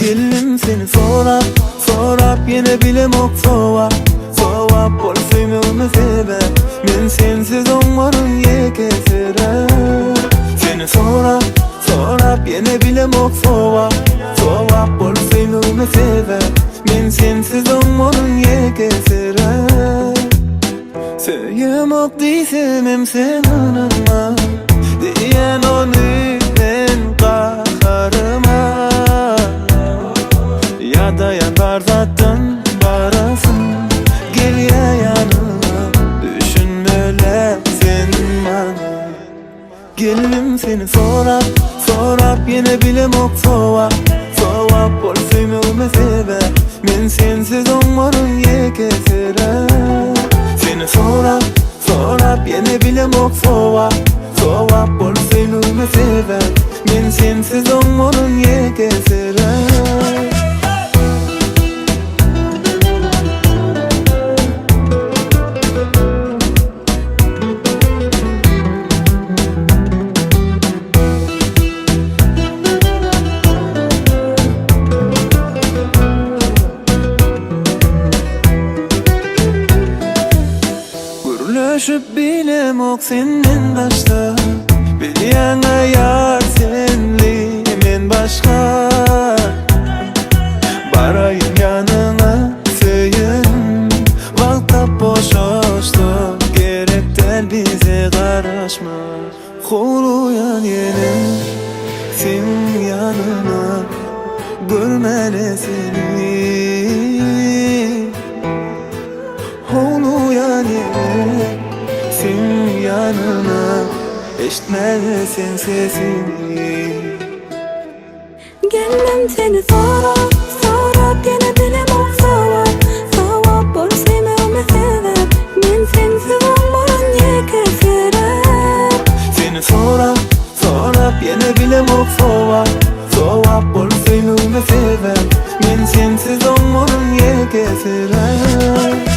Geldim seni sorap yine bilemok Sovap bolsayım onu sebep Men sensiz olmarım yekesere Seni sorap yine bilemok Sovap bolsayım onu sebep Men sensiz olmarım yekesere Söylemok diysem hem sen ananma Diyen onu ben kaharıma Ya da yanlardan barasın Gel ya yanıma Düşünmele sen bana Geldim seni sorap yine bilemok Sovap bolsayım onu sebep Men sensiz olmarım yekesere Seni sorap yine bilemok Sovap bolsayım onu sebep Men sensiz olmarım yekesere Gürleşip bilemok senden başta Bilyen ayar senli men başka Barayım yanına söyün Vakta boşoştu Gerekten bize karışma Kuruyan yenim Sen yanına Görmene seni Oluyan yenim Sen yanına Eşitmezsin sesini Geldim seni sorap yine bilemok Sovap bolsayım onu sebep Men sensiz olmarım yekesere Seni sorap yine bilemok Sovap bolsayım onu sebep Men sensiz olmarım yekesere